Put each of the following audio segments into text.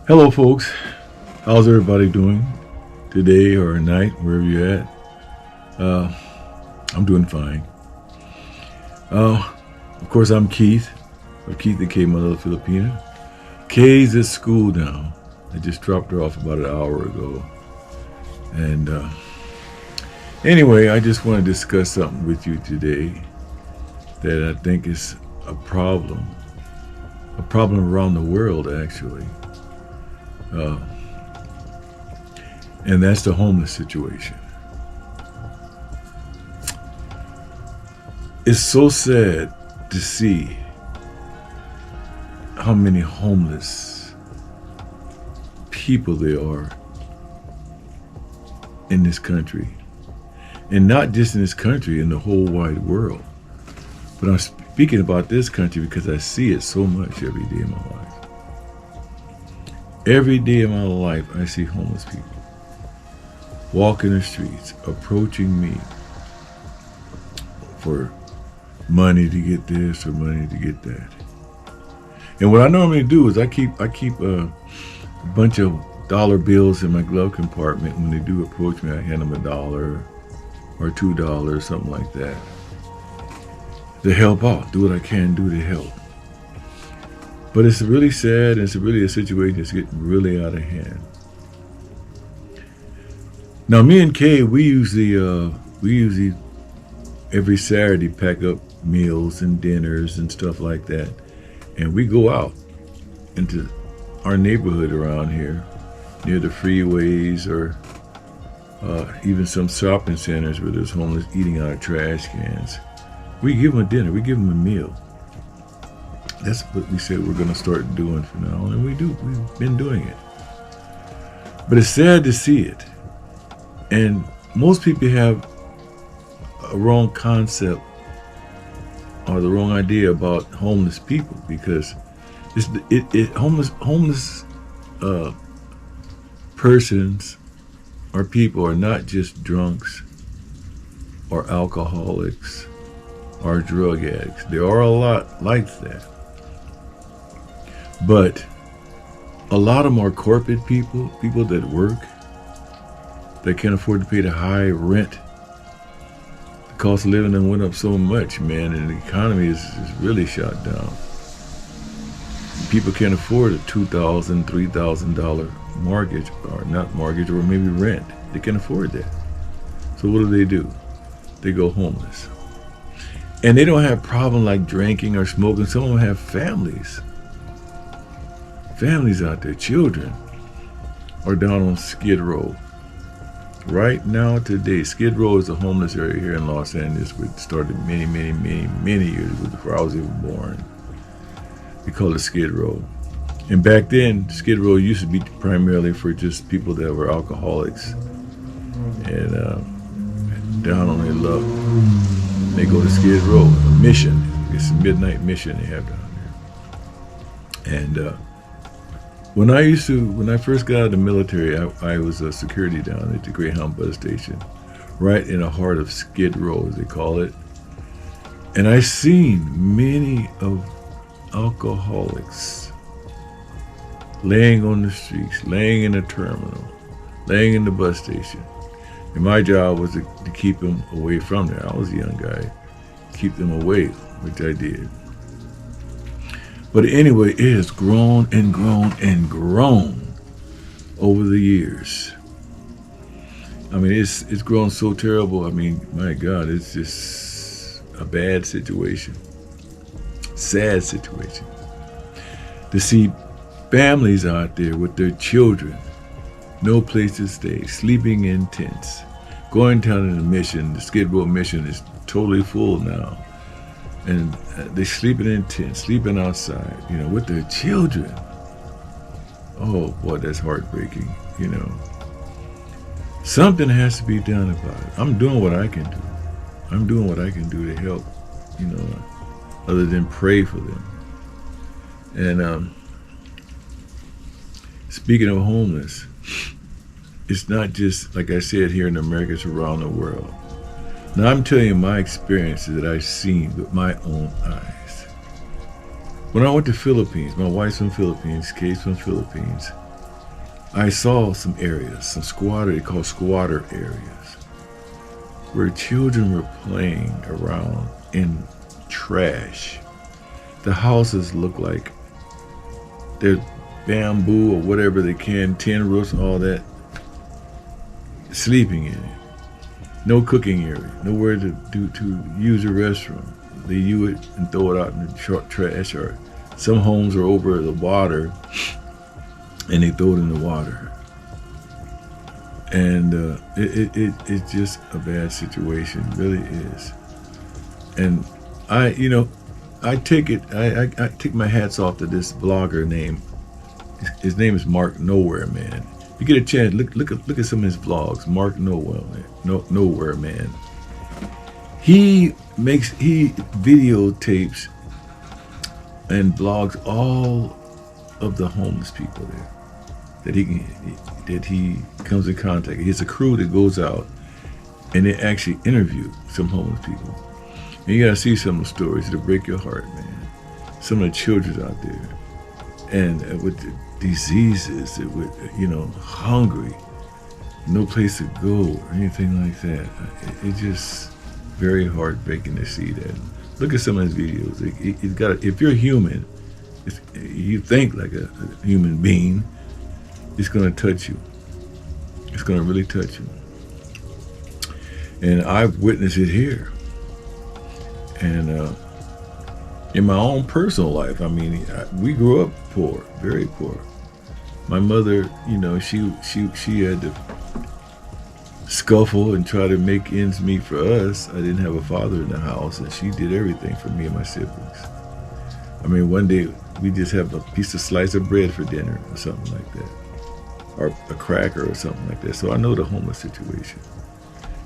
Hello folks, how's everybody doing today or night, wherever you're at? I'm doing fine. Of course, I'm Keith, of Keith the K Mother Filipina. Kay's at school now. I just dropped her off about an hour ago. And anyway, I just want to discuss something with you today that I think is a problem around the world actually. And that's the homeless situation. It's so sad to see how many homeless people there are in this country. And not just in this country, in the whole wide world. But I'm speaking about this country because I see it so much every day in my life. Every day of my life, I see homeless people walking the streets, approaching me for money to get this or money to get that. And what I normally do is I keep a bunch of dollar bills in my glove compartment. When they do approach me, I hand them $1 or $2, something like that, to help out, do what I can do to help. But it's really sad, and it's really a situation that's getting really out of hand. Now, me and Kay, we usually every Saturday pack up meals and dinners and stuff like that, and we go out into our neighborhood around here, near the freeways or even some shopping centers where there's homeless eating out of trash cans. We give them a dinner, we give them a meal. That's what we said we're going to start doing from now on, and we do. We've been doing it. But it's sad to see it. And most people have a wrong concept or the wrong idea about homeless people, because homeless persons or people are not just drunks or alcoholics or drug addicts. There are a lot like that. But a lot of them are corporate people that work, that can't afford to pay the high rent. The cost of living done went up so much, man, and the economy is really shot down. People can't afford a $2,000, $3,000 mortgage, or not mortgage, or maybe rent. They can't afford that. So what do? They go homeless. And they don't have problem like drinking or smoking. Some of them have families. Families out there, children, are down on Skid Row. Right now, today, Skid Row is a homeless area here in Los Angeles, which started many years before I was even born. We call it Skid Row. And back then, Skid Row used to be primarily for just people that were alcoholics and down on their luck. They go to Skid Row, a mission. It's a midnight mission they have down there. And when I first got out of the military, I was a security down at the Greyhound bus station, right in the heart of Skid Row, as they call it. And I seen many of alcoholics laying on the streets, laying in the terminal, laying in the bus station. And my job was to keep them away from there. I was a young guy, keep them away, which I did. But anyway, it has grown and grown and grown over the years. I mean, it's grown so terrible. I mean, my God, it's just a bad situation. Sad situation. To see families out there with their children, no place to stay, sleeping in tents, going down in the mission. The Skid Row mission is totally full now. And they're sleeping in tents, sleeping outside, with their children. Oh boy, that's heartbreaking, Something has to be done about it. I'm doing what I can do. I'm doing what I can do to help, other than pray for them. And Speaking of homeless, it's not just, like I said, here in America, it's around the world. Now, I'm telling you my experiences that I've seen with my own eyes. When I went to Philippines, my wife's from Philippines, Kay's from Philippines, I saw some areas, some they call squatter areas, where children were playing around in trash. The houses look like they're bamboo or whatever they can, tin roofs, all that, sleeping in it. No cooking area, nowhere to use a restroom. They use it and throw it out in the short trash, or some homes are over the water and they throw it in the water. And it's just a bad situation, it really is. And I take my hats off to this blogger named, his name is Mark Nowhere Man. If you get a chance, look at some of his vlogs. Mark Nowhere Man. He videotapes and blogs all of the homeless people there that he comes in contact. He has a crew that goes out and they actually interview some homeless people. And you gotta see some of the stories that'll break your heart, man. Some of the children out there, and with the diseases, with hungry, no place to go or anything like that. It's just very heartbreaking to see that. Look at some of his videos. If you're human, you think like a human being, it's gonna touch you. It's gonna really touch you. And I've witnessed it here. And in my own personal life, I mean, we grew up poor, very poor. My mother, she had to scuffle and try to make ends meet for us. I didn't have a father in the house, and she did everything for me and my siblings. I mean, one day we just have a slice of bread for dinner or something like that, or a cracker or something like that. So I know the homeless situation.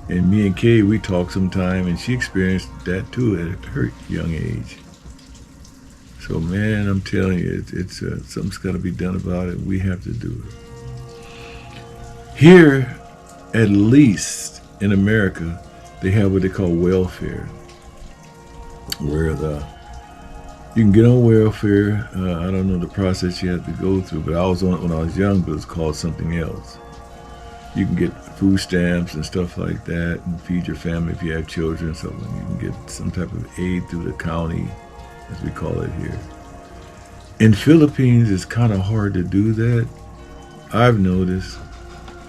And me and Kay, we talked sometime, and she experienced that too at her young age. So, man, I'm telling you, it's something's got to be done about it. We have to do it. Here, at least in America, they have what they call welfare, where you can get on welfare. I don't know the process you have to go through, but I was on it when I was young, but it's called something else. You can get food stamps and stuff like that, and feed your family if you have children or something. You can get some type of aid through the county, as we call it here. In Philippines, it's kind of hard to do that. I've noticed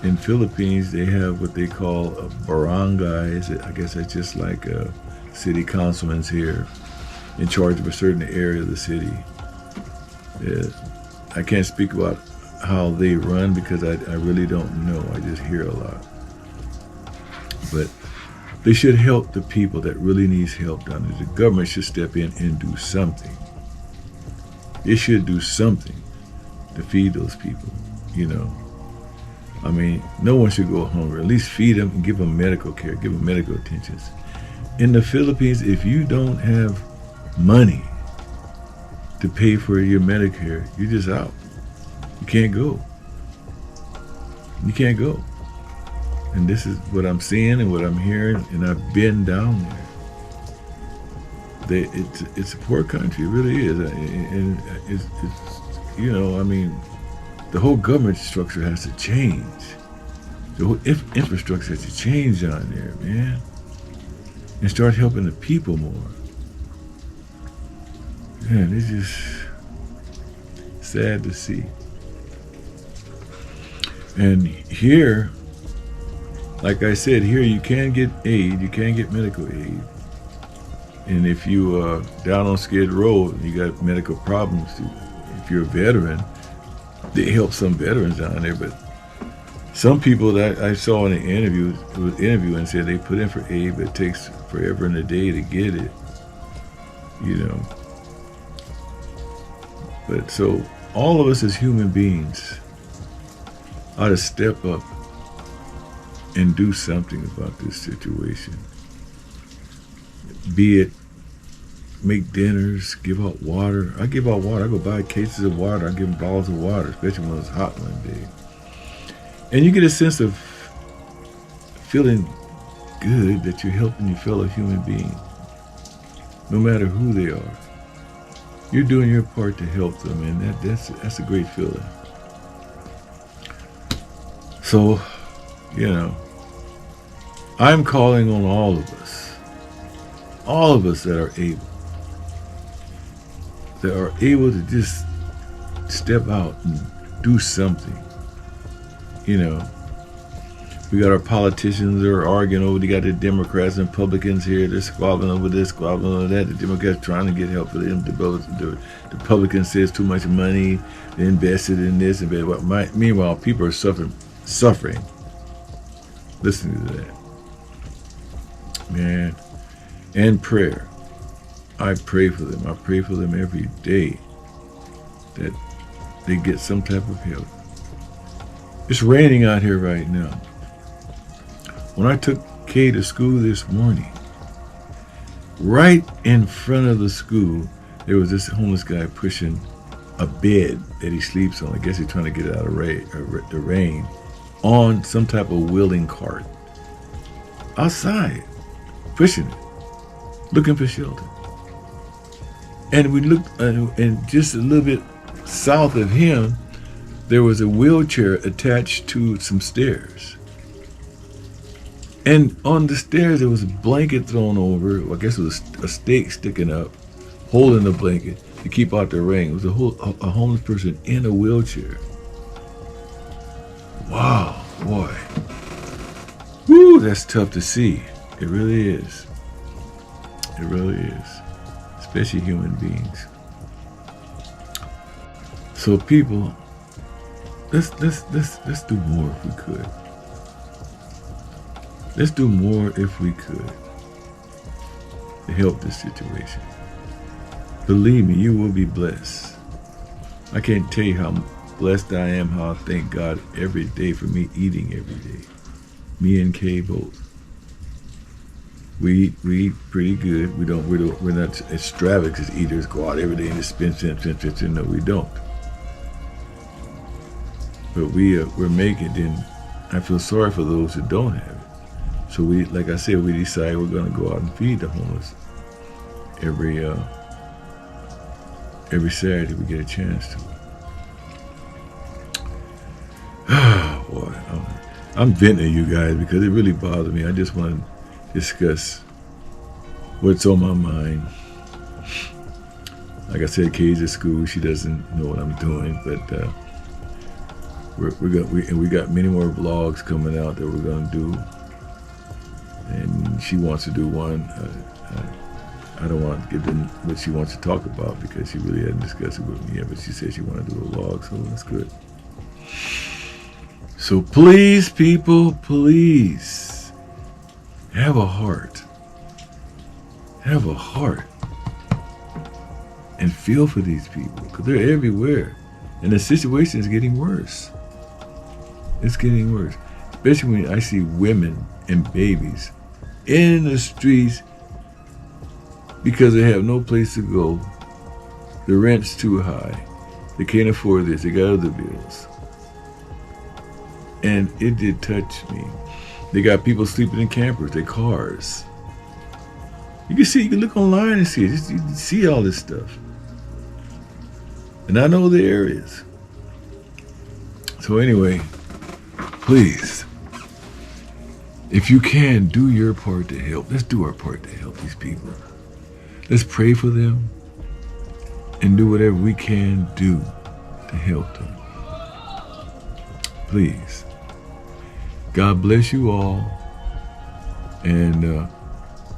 in Philippines, they have what they call barangays. I guess that's just like city councilmen's here in charge of a certain area of the city. I can't speak about how they run because I really don't know. I just hear a lot. But they should help the people that really needs help down there. The government should step in and do something. It should do something to feed those people, I mean, no one should go hungry. At least feed them and give them medical care, give them medical attentions. In the Philippines, if you don't have money to pay for your Medicare, you're just out. You can't go. You can't go. And this is what I'm seeing and what I'm hearing, and I've been down there. It's a poor country, it really is. And it's I mean, the whole government structure has to change. The whole infrastructure has to change down there, man. And start helping the people more. Man, it's just sad to see. And here, like I said, here you can get aid, you can get medical aid. And if you down on Skid Row and you got medical problems, if you're a veteran, they help some veterans down there. But some people that I saw in the interview was interviewing said they put in for aid, but it takes forever in a day to get it. But so all of us as human beings ought to step up and do something about this situation. Be it make dinners, give out water. I give out water. I go buy cases of water. I give them bottles of water, especially when it's hot one day. And you get a sense of feeling good that you're helping your fellow human being, no matter who they are. You're doing your part to help them, and that's a great feeling. So, I'm calling on all of us that are able to just step out and do something. We got our politicians that are arguing over. They got the Democrats and Republicans here. They're squabbling over this, squabbling over that. The Democrats trying to get help for them. The Republicans say it's too much money. They invested in this and that. Meanwhile, people are suffering. Listen to that, man. And prayer. I pray for them. I pray for them every day that they get some type of help. It's raining out here right now. When I took Kay to school this morning, right in front of the school, there was this homeless guy pushing a bed that he sleeps on. I guess he's trying to get it out of the rain on some type of wheeling cart. Outside, pushing it, looking for shelter. And we looked, and just a little bit south of him, there was a wheelchair attached to some stairs. And on the stairs, there was a blanket thrown over. I guess it was a stake sticking up, holding the blanket to keep out the rain. It was a homeless person in a wheelchair. Wow, boy. Woo, that's tough to see. It really is. It really is. Especially human beings. So people, let's do more if we could. Let's do more if we could to help this situation. Believe me, you will be blessed. I can't tell you how blessed I am, how I thank God every day for me eating every day. Me and Kay both. We eat pretty good. We're not extravagant eaters. Go out every day and just spend. No, we don't. But we're making it, and I feel sorry for those who don't have it. So we, like I said, we decided we're going to go out and feed the homeless every Saturday we get a chance to. Oh boy, I'm venting at you guys because it really bothers me. I just want to discuss what's on my mind. Like I said, Kay's at school. She doesn't know what I'm doing, but we got many more vlogs coming out that we're going to do. And she wants to do one. I don't want to give them what she wants to talk about because she really hadn't discussed it with me yet, but she said she wanted to do a vlog, so that's good. So please, people, please, have a heart. Have a heart. And feel for these people, because they're everywhere. And the situation is getting worse. It's getting worse. Especially when I see women and babies in the streets because they have no place to go. The rent's too high. They can't afford this. They got other bills. And it did touch me. They got people sleeping in campers, their cars. You can look online and see it. You can see all this stuff. And I know the areas. So anyway, please, if you can, do your part to help. Let's do our part to help these people. Let's pray for them and do whatever we can do to help them. Please. God bless you all. And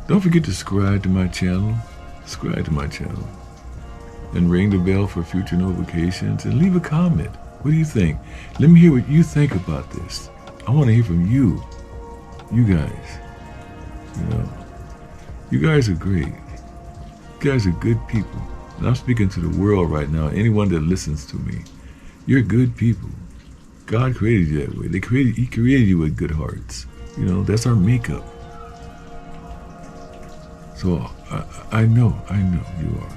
don't forget to subscribe to my channel. Subscribe to my channel. And ring the bell for future notifications. And leave a comment. What do you think? Let me hear what you think about this. I want to hear from you. You guys. You guys are great. You guys are good people. And I'm speaking to the world right now. Anyone that listens to me. You're good people. God created you that way. He created you with good hearts. That's our makeup. So I know you are.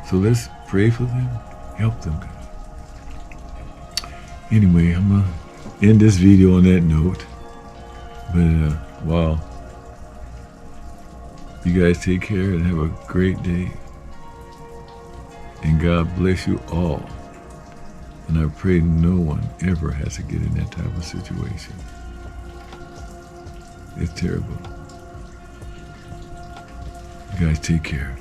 So let's pray for them, help them, God. Anyway, I'm going to end this video on that note. But, wow. You guys take care and have a great day. And God bless you all. And I pray no one ever has to get in that type of situation. It's terrible. You guys take care.